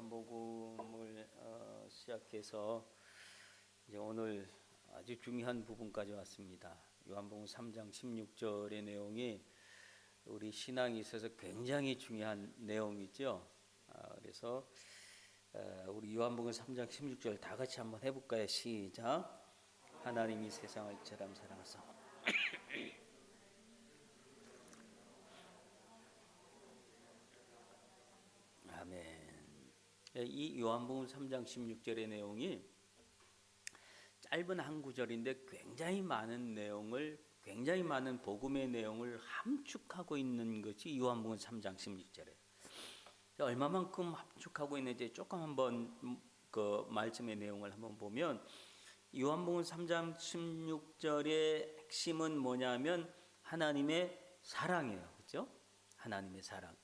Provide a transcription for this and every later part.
요한복음을 시작해서 이제 오늘 아주 중요한 부분까지 왔습니다. 요한복음 3장 16절의 내용이 우리 신앙에 있어서 굉장히 중요한 내용이죠. 그래서 우리 요한복음 3장 16절 다 같이 한번 해볼까요? 시작. 하나님이 세상을 이처럼 사랑하사 아멘. 이 요한복음 3장 16절의 내용이 짧은 한 구절인데 굉장히 많은 복음의 내용을 함축하고 있는 것이 요한복음 3장 16절이에요. 얼마만큼 함축하고 있는지 조금 한번 그 말씀의 내용을 한번 보면 요한복음 3장 16절의 핵심은 뭐냐면 하나님의 사랑이에요. 그렇죠? 하나님의 사랑.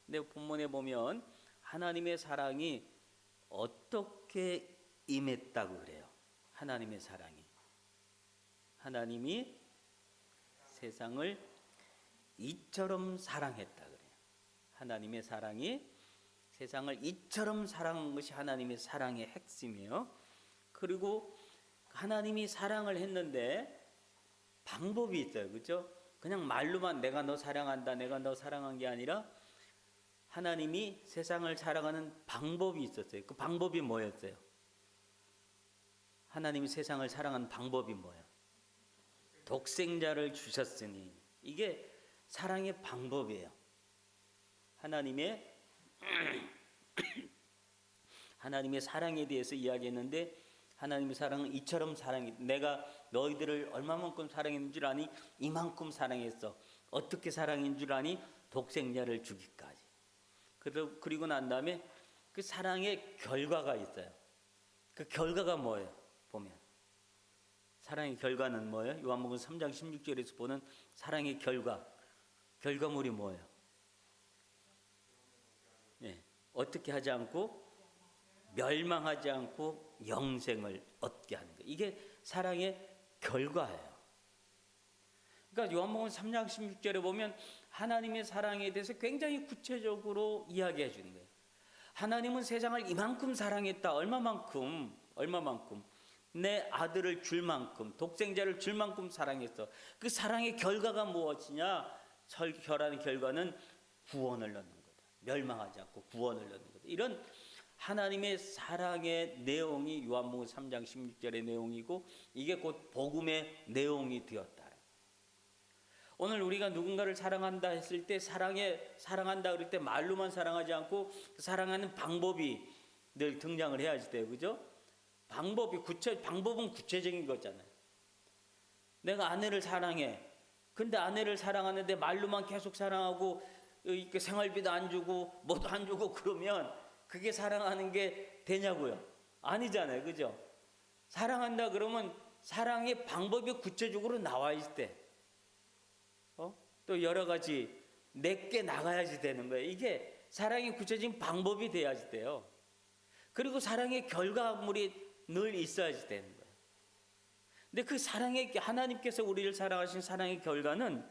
근데 본문에 보면 하나님의 사랑이 어떻게 임했다고 그래요. 하나님의 사랑이. 하나님이 세상을 이처럼 사랑했다 그래요. 하나님의 사랑이 세상을 이처럼 사랑한 것이 하나님의 사랑의 핵심이에요. 그리고 하나님이 사랑을 했는데 방법이 있어요. 그렇죠? 그냥 말로만 내가 너 사랑한다, 내가 너 사랑한 게 아니라 하나님이 세상을 사랑하는 방법이 있었어요. 그 방법이 뭐였어요? 하나님이 세상을 사랑하는 방법이 뭐예요? 독생자를 주셨으니. 이게 사랑의 방법이에요. 하나님의 사랑에 대해서 이야기했는데 하나님의 사랑은 이처럼 사랑했다. 내가 너희들을 얼마만큼 사랑했는 줄 아니? 이만큼 사랑했어. 어떻게 사랑인 줄 아니? 독생자를 주기까지. 그리고 난 다음에 그 사랑의 결과가 있어요. 그 결과가 뭐예요? 보면 사랑의 결과는 뭐예요? 요한복음 3장 16절에서 보는 사랑의 결과물이 뭐예요? 네. 어떻게 하지 않고 멸망하지 않고 영생을 얻게 하는 거예요. 이게 사랑의 결과예요. 그러니까 요한복음 3장 16절에 보면 하나님의 사랑에 대해서 굉장히 구체적으로 이야기해 주는 거예요. 하나님은 세상을 이만큼 사랑했다. 얼마만큼 내 아들을 줄 만큼, 독생자를 줄 만큼 사랑했어. 그 사랑의 결과가 무엇이냐? 결하는 결과는 구원을 넣는 거다. 멸망하지 않고 구원을 넣는 거다. 이런 하나님의 사랑의 내용이 요한복음 3장 16절의 내용이고 이게 곧 복음의 내용이 되었다. 오늘 우리가 누군가를 사랑한다 했을 때 사랑한다 그럴 때 말로만 사랑하지 않고 사랑하는 방법이 늘 등장을 해야지 돼요. 그죠? 방법은 구체적인 거잖아요. 내가 아내를 사랑해. 근데 아내를 사랑하는데 말로만 계속 사랑하고 이렇게 생활비도 안 주고 뭐도 안 주고 그러면 그게 사랑하는 게 되냐고요? 아니잖아요. 그죠? 사랑한다 그러면 사랑의 방법이 구체적으로 나와 있을 때 또 여러 가지 내게 나가야지 되는 거예요. 이게 사랑의 구체적인 방법이 돼야지 돼요. 그리고 사랑의 결과물이 늘 있어야지 되는 거예요. 근데 그 하나님께서 우리를 사랑하신 사랑의 결과는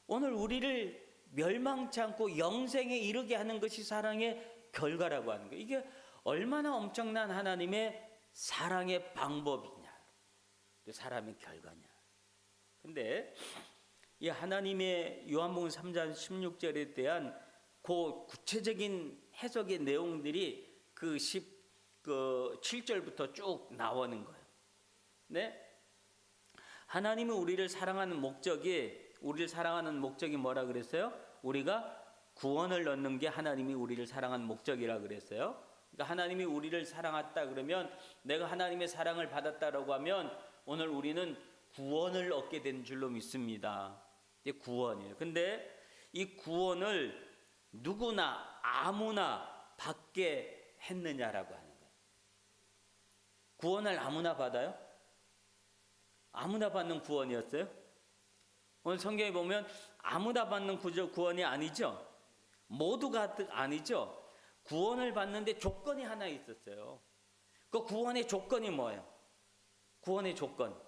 오늘 우리를 멸망치 않고 영생에 이르게 하는 것이 사랑의 결과라고 하는 거예요. 이게 얼마나 엄청난 하나님의 사랑의 방법이냐, 또 사람의 결과냐. 근데 이 하나님의 요한복음 3장 16절에 대한 그 구체적인 해석의 내용들이 그 7절부터 쭉 나오는 거예요. 네? 하나님은 우리를 사랑하는 목적이 뭐라 그랬어요? 우리가 구원을 얻는 게 하나님이 우리를 사랑하는 목적이라 그랬어요. 그러니까 하나님이 우리를 사랑했다 그러면 내가 하나님의 사랑을 받았다라고 하면 오늘 우리는 구원을 얻게 된 줄로 믿습니다. 이게 구원이에요. 근데 이 구원을 누구나 아무나 받게 했느냐라고 하는 거예요. 구원을 아무나 받아요? 아무나 받는 구원이었어요? 오늘 성경에 보면 아무나 받는 구원이 아니죠. 모두가 아니죠. 구원을 받는데 조건이 하나 있었어요. 그 구원의 조건이 뭐예요? 구원의 조건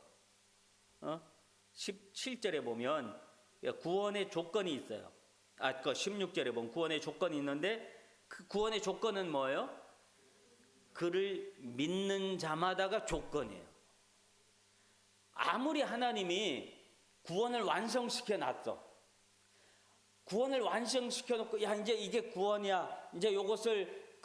17절에 보면 구원의 조건이 있어요. 그 16절에 보면 구원의 조건이 있는데 그 구원의 조건은 뭐예요? 그를 믿는 자마다가 조건이에요. 아무리 하나님이 구원을 완성시켜 놨어. 구원을 완성시켜 놓고 야 이제 이게 구원이야. 이제 요것을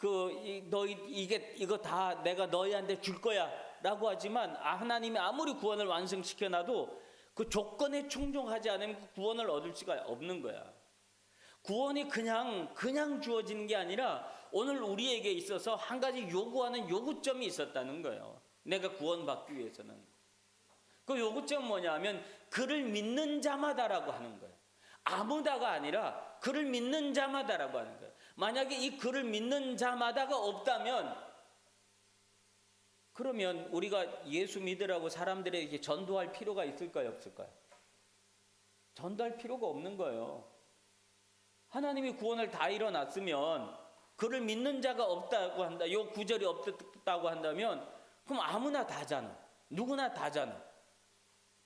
이거 다 내가 너희한테 줄 거야라고 하지만 하나님이 아무리 구원을 완성시켜 놔도 그 조건에 충족하지 않으면 그 구원을 얻을 수가 없는 거야. 구원이 그냥 주어지는 게 아니라 오늘 우리에게 있어서 한 가지 요구하는 요구점이 있었다는 거예요. 내가 구원받기 위해서는. 그 요구점은 뭐냐면 그를 믿는 자마다라고 하는 거예요. 아무다가 아니라 그를 믿는 자마다라고 하는 거예요. 만약에 이 그를 믿는 자마다가 없다면 그러면 우리가 예수 믿으라고 사람들에게 전도할 필요가 있을까요? 없을까요? 전도할 필요가 없는 거예요. 하나님이 구원을 다 이뤄놨으면 그를 믿는 자가 없다고 한다. 요 구절이 없다고 한다면 그럼 아무나 다잖아. 누구나 다잖아.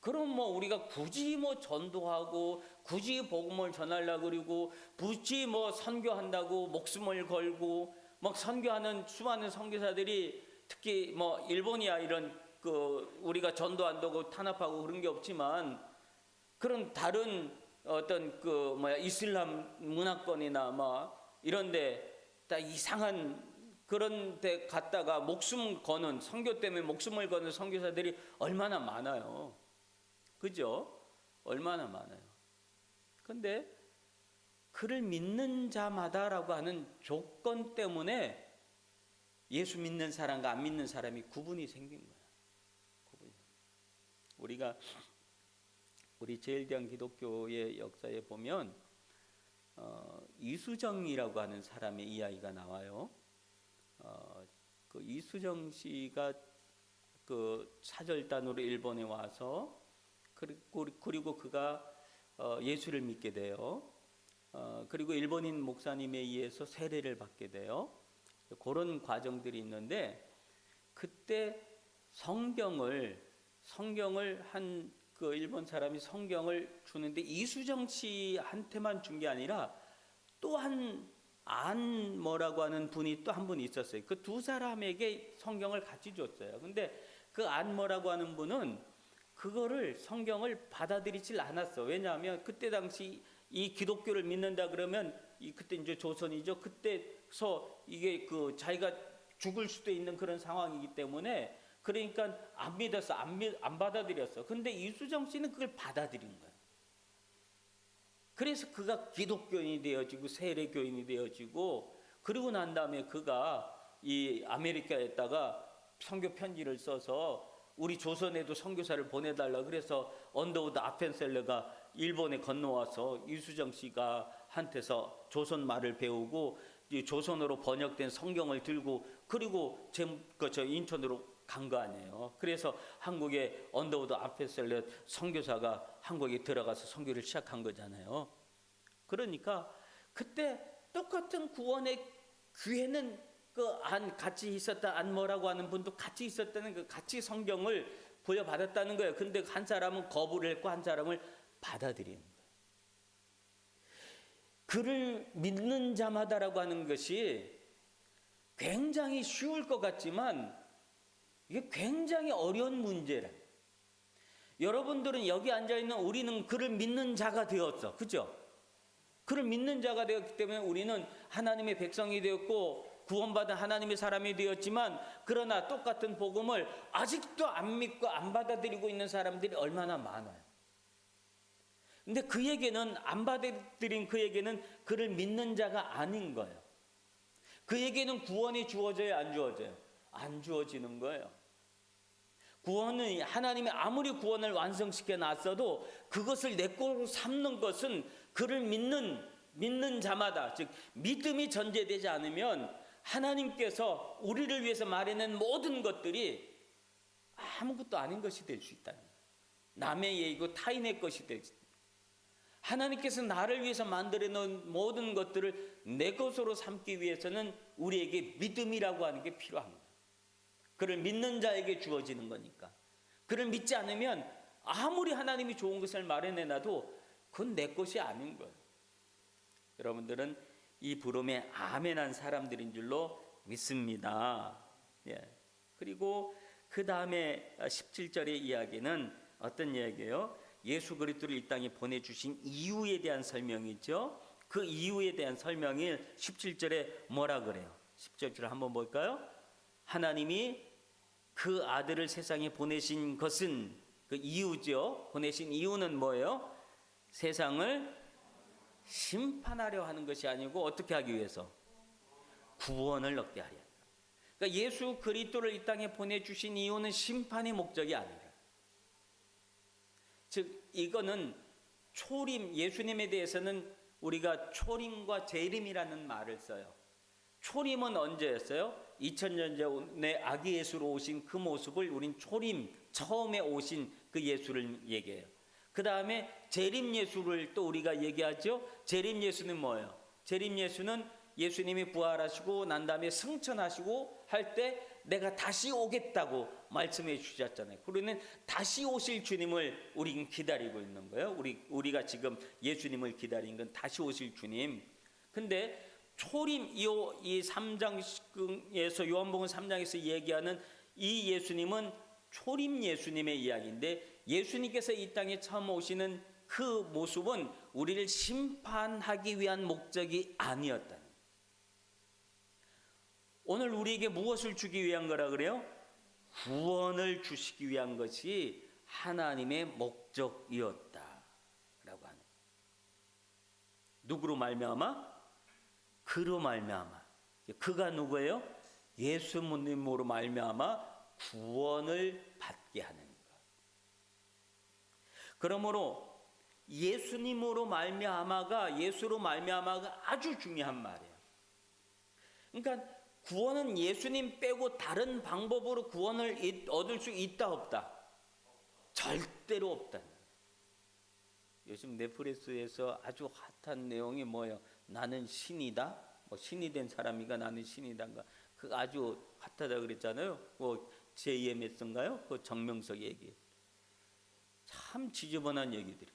그럼 뭐 우리가 굳이 뭐 전도하고 굳이 복음을 전하려고 그러고 굳이 뭐 선교한다고 목숨을 걸고 막 선교하는 수많은 선교사들이 특히 뭐 일본이야 이런 우리가 전도한다고 탄압하고 그런 게 없지만 그런 다른 어떤 이슬람 문화권이나 뭐 이런데 다 이상한 그런 데 갔다가 목숨 거는 선교 때문에 목숨을 거는 선교사들이 얼마나 많아요. 그죠? 얼마나 많아요. 근데 그를 믿는 자마다라고 하는 조건 때문에 예수 믿는 사람과 안 믿는 사람이 구분이 생긴 거야. 우리 제일대한 기독교의 역사에 보면 이수정이라고 하는 사람의 이야기가 나와요. 그 이수정 씨가 그 사절단으로 일본에 와서 그리고 그가 예수를 믿게 돼요. 그리고 일본인 목사님에 의해서 세례를 받게 돼요. 그런 과정들이 있는데 그때 성경을 한 그 일본 사람이 성경을 주는데 이수정 씨한테만 준 게 아니라 또 안 뭐라고 하는 분이 또 한 분이 있었어요. 그 두 사람에게 성경을 같이 줬어요. 근데 그 안 뭐라고 하는 분은 그거를 성경을 받아들이질 않았어. 왜냐하면 그때 당시 이 기독교를 믿는다 그러면 그때 이제 조선이죠. 그때서 이게 자기가 죽을 수도 있는 그런 상황이기 때문에 그러니까 안 믿었어. 안 받아들였어. 근데 이수정 씨는 그걸 받아들인 거야. 그래서 그가 기독교인이 되어지고 세례교인이 되어지고 그러고 난 다음에 그가 이 아메리카에다가 선교 편지를 써서 우리 조선에도 선교사를 보내달라 그래서 언더우드 아펜셀러가 일본에 건너와서 이수정 씨가 한테서 조선 말을 배우고 조선어로 번역된 성경을 들고 그리고 저 인천으로 간 거 아니에요. 그래서 한국에 언더우드 아펜셀러 선교사가 한국에 들어가서 선교를 시작한 거잖아요. 그러니까 그때 똑같은 구원의 기회는 같이 있었다 안 뭐라고 하는 분도 같이 있었다는 같이 성경을 부여받았다는 거예요. 근데 한 사람은 거부를 했고 한 사람을 받아들이는 거예요. 그를 믿는 자마다라고 하는 것이 굉장히 쉬울 것 같지만 이게 굉장히 어려운 문제라. 여러분들은 여기 앉아있는 우리는 그를 믿는 자가 되었어. 그죠? 그를 믿는 자가 되었기 때문에 우리는 하나님의 백성이 되었고 구원받은 하나님의 사람이 되었지만 그러나 똑같은 복음을 아직도 안 믿고 안 받아들이고 있는 사람들이 얼마나 많아요. 근데 그에게는 안 받아들인 그에게는 그를 믿는 자가 아닌 거예요. 그에게는 구원이 주어져야 안 주어져요? 안 주어지는 거예요. 구원은 하나님이 아무리 구원을 완성시켜 놨어도 그것을 내 거로 삼는 것은 그를 믿는 자마다 즉 믿음이 전제되지 않으면 하나님께서 우리를 위해서 마련한 모든 것들이 아무것도 아닌 것이 될 수 있다. 남의 얘기고 타인의 것이 될 수 있다. 하나님께서 나를 위해서 만들어 놓은 모든 것들을 내 것으로 삼기 위해서는 우리에게 믿음이라고 하는 게 필요합니다. 그를 믿는 자에게 주어지는 거니까. 그를 믿지 않으면 아무리 하나님이 좋은 것을 마련해 놔도 그건 내 것이 아닌 거예요. 여러분들은 이 부름에 아멘한 사람들인 줄로 믿습니다. 예. 그리고 그 다음에 17절의 이야기는 어떤 이야기예요? 예수 그리스도를 이 땅에 보내주신 이유에 대한 설명이죠. 그 이유에 대한 설명이 17절에 뭐라 그래요? 17절 한번 볼까요? 하나님이 그 아들을 세상에 보내신 것은 그 이유죠. 보내신 이유는 뭐예요? 세상을 심판하려 하는 것이 아니고 어떻게 하기 위해서? 구원을 얻게 하려. 그러니까 예수 그리스도를 이 땅에 보내주신 이유는 심판의 목적이 아니라, 즉 이거는 초림, 예수님에 대해서는 우리가 초림과 재림이라는 말을 써요. 초림은 언제였어요? 2000년 전에 아기 예수로 오신 그 모습을 우린 초림, 처음에 오신 그 예수를 얘기해요. 그 다음에 재림 예수를 또 우리가 얘기하죠. 재림 예수는 뭐예요? 재림 예수는 예수님이 부활하시고 난 다음에 승천하시고 할 때 내가 다시 오겠다고 말씀해 주셨잖아요. 그러면 다시 오실 주님을 우리는 기다리고 있는 거예요. 우리가 지금 예수님을 기다리는 건 다시 오실 주님. 근데 초림, 이 3장에서 요한복음 3장에서 얘기하는 이 예수님은 초림 예수님의 이야기인데, 예수님께서 이 땅에 처음 오시는 그 모습은 우리를 심판하기 위한 목적이 아니었다. 오늘 우리에게 무엇을 주기 위한 거라 그래요? 구원을 주시기 위한 것이 하나님의 목적이었다라고 하는. 누구로 말미암아? 그로 말미암아. 그가 누구예요? 예수님으로 말미암아 구원을 받게 하는 것. 그러므로 예수님으로 말미암아가, 예수로 말미암아가 아주 중요한 말이에요. 그러니까 구원은 예수님 빼고 다른 방법으로 구원을 얻을 수 있다 없다? 절대로 없다. 요즘 넷플릭스에서 아주 핫한 내용이 뭐예요? 나는 신이다? 뭐 신이 된 사람이가 나는 신이다인가? 그 아주 핫하다 그랬잖아요. 뭐 JMS인가요? 그 정명석 얘기. 참 지저분한 얘기들이.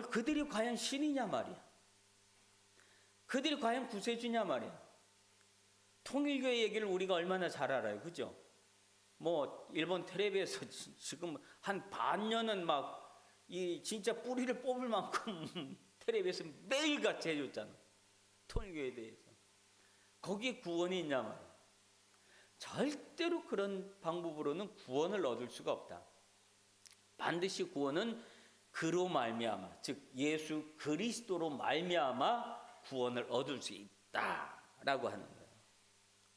그들이 과연 신이냐 말이야. 그들이 과연 구세주냐 말이야. 통일교의 얘기를 우리가 얼마나 잘 알아요. 그죠? 뭐 일본 텔레비에서 지금 한 반년은 막 이 진짜 뿌리를 뽑을 만큼 텔레비에서 매일같이 해줬잖아. 통일교에 대해서. 거기에 구원이 있냐 말이야. 절대로 그런 방법으로는 구원을 얻을 수가 없다. 반드시 구원은 그로 말미암아, 즉 예수 그리스도로 말미암아 구원을 얻을 수 있다라고 하는 거예요.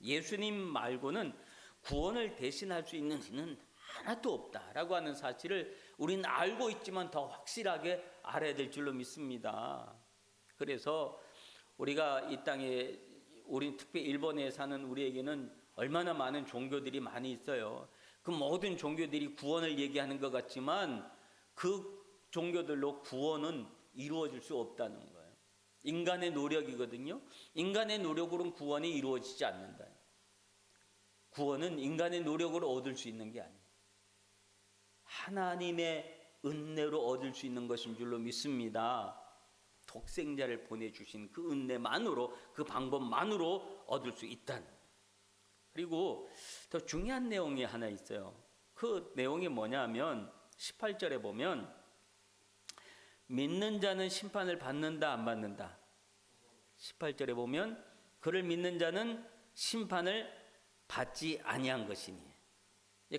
예수님 말고는 구원을 대신할 수 있는 이는 하나도 없다라고 하는 사실을 우리는 알고 있지만 더 확실하게 알아야 될 줄로 믿습니다. 그래서 우리가 이 땅에, 우리 특히 일본에 사는 우리에게는 얼마나 많은 종교들이 많이 있어요. 그 모든 종교들이 구원을 얘기하는 것 같지만 그 종교들로 구원은 이루어질 수 없다는 거예요. 인간의 노력이거든요. 인간의 노력으로는 구원이 이루어지지 않는다. 구원은 인간의 노력으로 얻을 수 있는 게 아니에요. 하나님의 은혜로 얻을 수 있는 것인 줄로 믿습니다. 독생자를 보내주신 그 은혜만으로, 그 방법만으로 얻을 수 있다는. 그리고 더 중요한 내용이 하나 있어요. 그 내용이 뭐냐면 18절에 보면 믿는 자는 심판을 받는다 안 받는다? 18절에 보면 그를 믿는 자는 심판을 받지 아니한 것이니.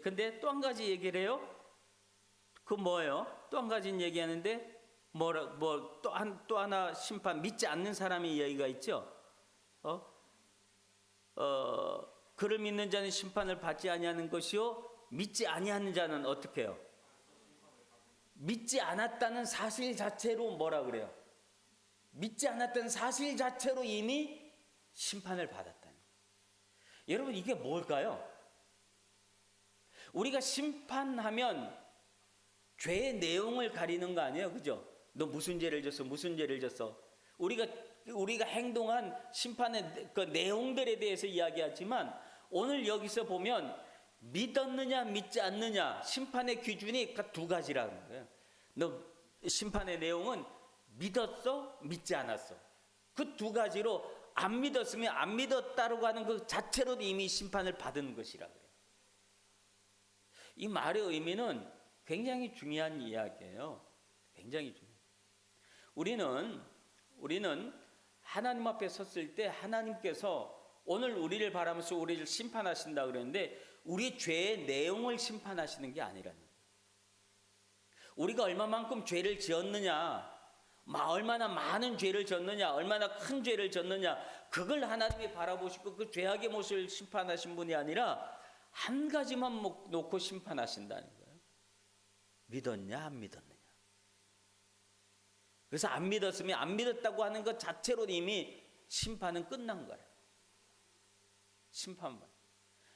근데 또 한 가지 얘기를 해요. 그 뭐예요? 또 한 가지 얘기하는데 또 하나 심판, 믿지 않는 사람의 이야기가 있죠. 그를 믿는 자는 심판을 받지 아니하는 것이요, 믿지 아니하는 자는 어떻게 해요? 믿지 않았다는 사실 자체로 뭐라 그래요? 믿지 않았다는 사실 자체로 이미 심판을 받았다는. 여러분, 이게 뭘까요? 우리가 심판하면 죄의 내용을 가리는 거 아니에요? 그죠? 너 무슨 죄를 졌어? 무슨 죄를 졌어? 우리가 행동한 심판의 그 내용들에 대해서 이야기하지만, 오늘 여기서 보면 믿었느냐 믿지 않느냐 심판의 기준이 두 가지라는 거예요. 너 심판의 내용은 믿었어? 믿지 않았어? 그 두 가지로 안 믿었으면 안 믿었다라고 하는 그 자체로 이미 심판을 받은 것이라 그래요. 이 말의 의미는 굉장히 중요한 이야기예요. 굉장히 중요해요. 우리는 하나님 앞에 섰을 때 하나님께서 오늘 우리를 바라면서 우리를 심판하신다 그랬는데 우리 죄의 내용을 심판하시는 게 아니라는 거예요. 우리가 얼마만큼 죄를 지었느냐, 얼마나 많은 죄를 졌느냐, 얼마나 큰 죄를 졌느냐, 그걸 하나님이 바라보시고 그 죄악의 모습을 심판하신 분이 아니라 한 가지만 놓고 심판하신다는 거예요. 믿었냐 안 믿었느냐. 그래서 안 믿었으면 안 믿었다고 하는 것 자체로 이미 심판은 끝난 거예요. 심판만.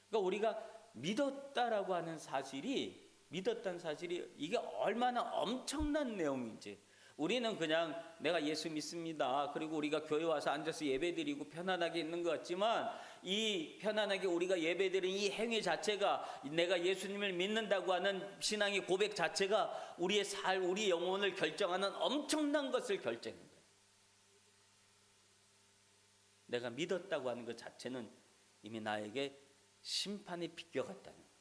그러니까 우리가 믿었다라고 하는 사실이, 믿었다는 사실이 이게 얼마나 엄청난 내용인지. 우리는 그냥 내가 예수 믿습니다. 그리고 우리가 교회 와서 앉아서 예배드리고 편안하게 있는 것 같지만 이 편안하게 우리가 예배드리는 이 행위 자체가 내가 예수님을 믿는다고 하는 신앙의 고백 자체가 우리의 우리 영혼을 결정하는 엄청난 것을 결정해요. 내가 믿었다고 하는 것 자체는 이미 나에게 심판이 비껴갔다는 거예요.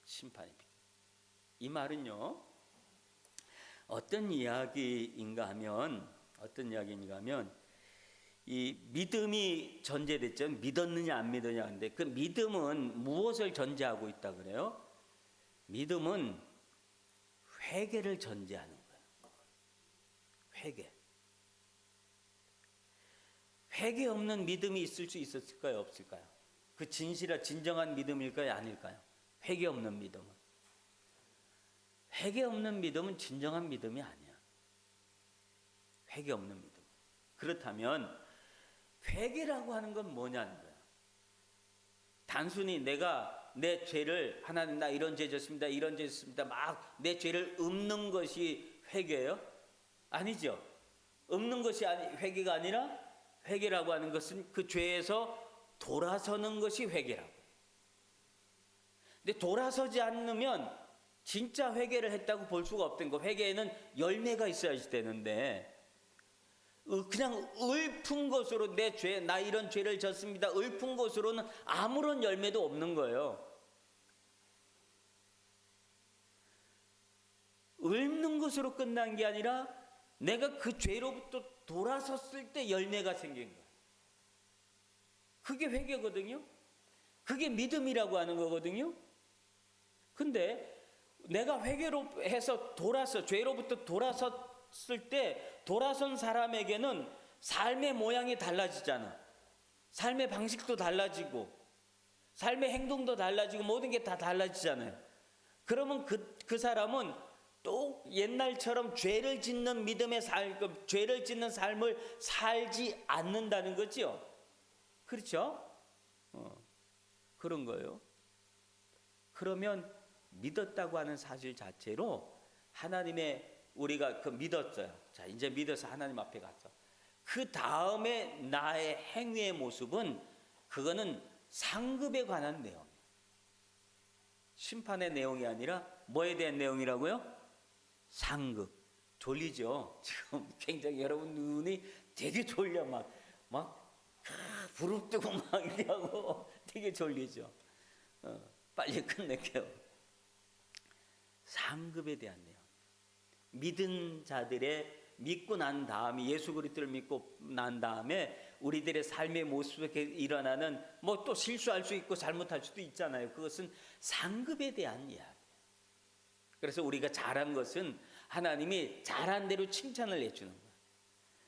심판이 비껴. 이 말은요. 어떤 이야기인가 하면 이 믿음이 전제됐죠. 믿었느냐 안 믿었느냐. 근데 그 믿음은 무엇을 전제하고 있다 그래요? 믿음은 회개를 전제하는 거예요. 회개 없는 믿음이 있을 수 있었을까요? 없을까요? 그 진정한 믿음일까요? 아닐까요? 회개 없는 믿음은. 회개 없는 믿음은 진정한 믿음이 아니야. 회개 없는 믿음. 그렇다면 회개라고 하는 건 뭐냐는 거야. 단순히 내가 내 죄를 하나님 나 이런 죄 졌습니다. 이런 죄 졌습니다. 막 내 죄를 읊는 것이 회개예요? 아니죠. 읊는 것이 회개가 아니라 회개라고 하는 것은 그 죄에서 돌아서는 것이 회개라고. 근데 돌아서지 않으면 진짜 회개를 했다고 볼 수가 없던 거. 회개에는 열매가 있어야지 되는데 그냥 읊은 것으로 나 이런 죄를 졌습니다. 읊은 것으로는 아무런 열매도 없는 거예요. 읊는 것으로 끝난 게 아니라 내가 그 죄로부터 돌아섰을 때 열매가 생긴 거예요. 그게 회개거든요. 그게 믿음이라고 하는 거거든요. 근데 내가 회개로 해서 죄로부터 돌아섰을 때 돌아선 사람에게는 삶의 모양이 달라지잖아. 삶의 방식도 달라지고 삶의 행동도 달라지고 모든 게 다 달라지잖아요. 그러면 그 사람은 또 옛날처럼 죄를 짓는 죄를 짓는 삶을 살지 않는다는 거죠. 그렇죠? 그런 거예요. 그러면 믿었다고 하는 사실 자체로 하나님의 우리가 믿었어요. 자, 이제 믿어서 하나님 앞에 갔어. 그 다음에 나의 행위의 모습은 그거는 상급에 관한 내용. 심판의 내용이 아니라 뭐에 대한 내용이라고요? 상급. 졸리죠? 지금 굉장히 여러분 눈이 되게 졸려 막 부릅뜨고 막 이렇게 하고 되게 졸리죠. 빨리 끝낼게요. 상급에 대한 내용. 믿은 자들의 믿고 난 다음에 예수 그리스도를 믿고 난 다음에 우리들의 삶의 모습에 일어나는 또 실수할 수 있고 잘못할 수도 있잖아요. 그것은 상급에 대한 이야기. 그래서 우리가 잘한 것은 하나님이 잘한 대로 칭찬을 해주는 거예요.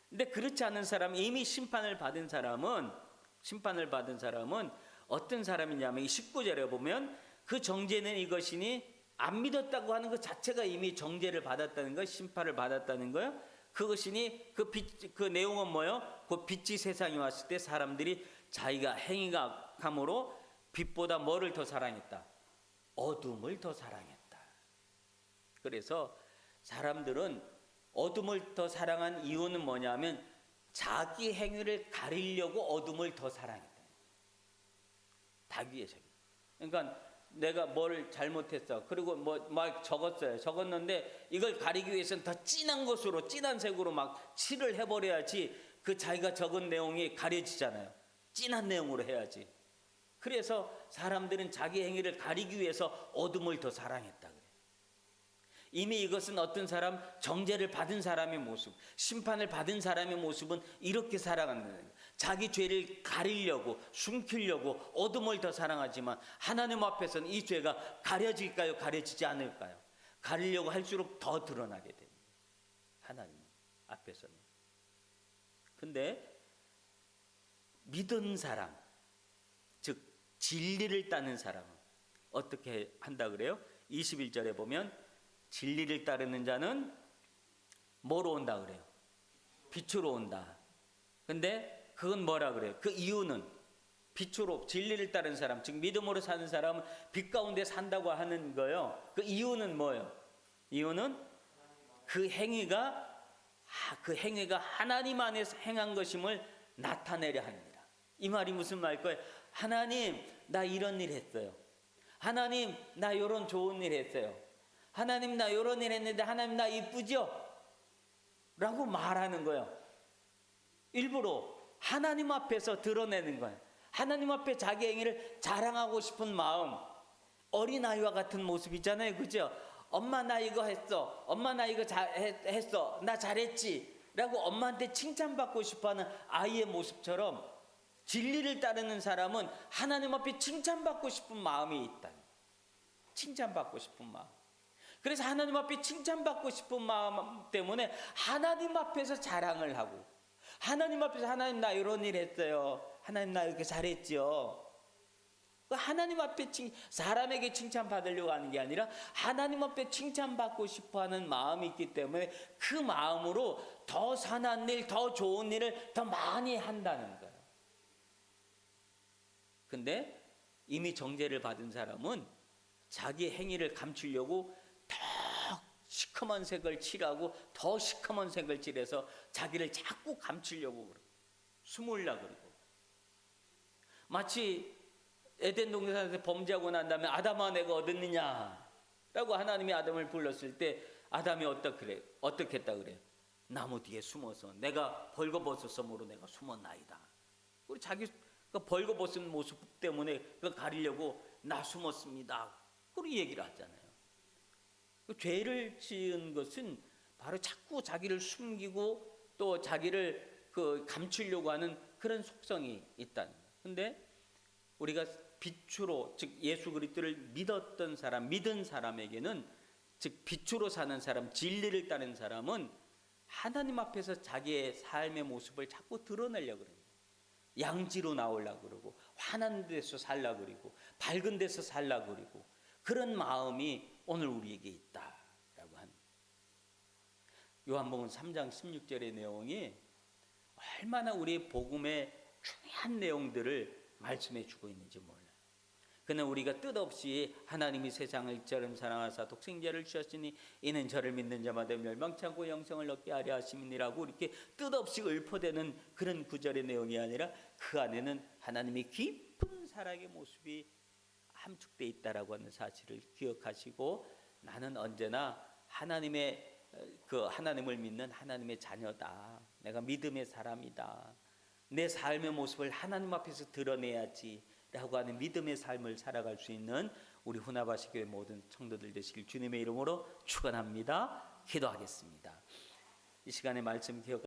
근데 그렇지 않은 사람, 이미 심판을 받은 사람은 어떤 사람이냐면 이 19절에 보면 그 정죄는 이것이니 안 믿었다고 하는 것 자체가 이미 정죄를 받았다는 거예요. 심판을 받았다는 거예요. 그것이니 그 내용은 뭐예요? 그 빛이 세상에 왔을 때 사람들이 자기가 행위가 악함으로 빛보다 뭐를 더 사랑했다? 어둠을 더 사랑했다. 그래서 사람들은 어둠을 더 사랑한 이유는 뭐냐면 자기 행위를 가리려고 어둠을 더 사랑했다. 다 위해서. 그러니까 내가 뭘 잘못했어. 그리고 뭐 막 적었어요. 적었는데 이걸 가리기 위해서는 더 진한 것으로, 진한 색으로 막 칠을 해버려야지 그 자기가 적은 내용이 가려지잖아요. 진한 내용으로 해야지. 그래서 사람들은 자기 행위를 가리기 위해서 어둠을 더 사랑했다 그래요. 이미 이것은 어떤 사람, 정죄를 받은 사람의 모습, 심판을 받은 사람의 모습은 이렇게 살아간다는 거예요. 자기 죄를 가리려고, 숨기려고 어둠을 더 사랑하지만 하나님 앞에서는 이 죄가 가려질까요? 가려지지 않을까요? 가리려고 할수록 더 드러나게 됩니다. 하나님 앞에서는. 근데 믿은 사람, 즉 진리를 따는 사람은 어떻게 한다 그래요? 21절에 보면 진리를 따르는 자는 뭐로 온다 그래요? 빛으로 온다. 근데 그건 뭐라 그래요? 그 이유는 빛으로, 진리를 따르는 사람, 즉 믿음으로 사는 사람은 빛 가운데 산다고 하는 거예요. 그 이유는 뭐예요? 이유는 그 행위가 하나님 안에서 행한 것임을 나타내려 합니다. 이 말이 무슨 말일까요? 하나님, 나 이런 일 했어요. 하나님, 나 이런 좋은 일 했어요. 하나님, 나 이런 일 했는데 하나님, 나 이쁘죠? 라고 말하는 거예요. 일부러 하나님 앞에서 드러내는 거예요. 하나님 앞에 자기 행위를 자랑하고 싶은 마음, 어린아이와 같은 모습이잖아요. 그죠? 엄마 나 이거 했어. 엄마 나 이거 했어. 나 잘했지. 라고 엄마한테 칭찬받고 싶어하는 아이의 모습처럼 진리를 따르는 사람은 하나님 앞에 칭찬받고 싶은 마음이 있다. 칭찬받고 싶은 마음. 그래서 하나님 앞에 칭찬받고 싶은 마음 때문에 하나님 앞에서 자랑을 하고, 하나님 앞에서 하나님 나 이런 일 했어요. 하나님 나 이렇게 잘했죠. 하나님 앞에 사람에게 칭찬받으려고 하는 게 아니라 하나님 앞에 칭찬받고 싶어하는 마음이 있기 때문에 그 마음으로 더 선한 일, 더 좋은 일을 더 많이 한다는 거예요. 근데 이미 정죄를 받은 사람은 자기 행위를 감추려고 더 시커먼 색을 칠하고 더 시커먼 색을 칠해서 자기를 자꾸 감추려고 그러고 숨으려고 그러고, 마치 에덴 동산에서 범죄하고 난 다음에 아담아 내가 어딨느냐 라고 하나님이 아담을 불렀을 때 아담이 어떻게 했다 그래요? 나무 뒤에 숨어서 내가 벌거벗었으므로 내가 숨었나이다. 그리고 자기 벌거벗은 모습 때문에 그걸 가리려고 나 숨었습니다. 그렇게 얘기를 하잖아요. 죄를 지은 것은 바로 자꾸 자기를 숨기고 또 자기를 감추려고 하는 그런 속성이 있다는 거예요. 근데 우리가 빛으로, 즉 예수 그리스도를 믿었던 사람, 믿은 사람에게는, 즉 빛으로 사는 사람, 진리를 따르는 사람은 하나님 앞에서 자기의 삶의 모습을 자꾸 드러내려고 그래요. 양지로 나오려고 그러고, 환한 데서 살려고 그러고, 밝은 데서 살려고 그러고, 그런 마음이 오늘 우리에게 있다라고 합니다. 요한복음 3장 16절의 내용이 얼마나 우리의 복음의 중요한 내용들을 말씀해 주고 있는지 몰라요. 그는 우리가 뜻없이 하나님이 세상을 이처럼 사랑하사 독생자를 주셨으니 이는 저를 믿는 자마다 멸망치 않고 영생을 얻게 하려 하심이니라고 이렇게 뜻없이 읊어대는 그런 구절의 내용이 아니라 그 안에는 하나님의 깊은 사랑의 모습이 함축되어 있다라고 하는 사실을 기억하시고, 나는 언제나 하나님을 믿는 하나님의 자녀다. 내가 믿음의 사람이다. 내 삶의 모습을 하나님 앞에서 드러내야지 라고 하는 믿음의 삶을 살아갈 수 있는 우리 후나바시 교회 모든 성도들 되시길 주님의 이름으로 축원합니다. 기도하겠습니다. 이 시간에 말씀 기억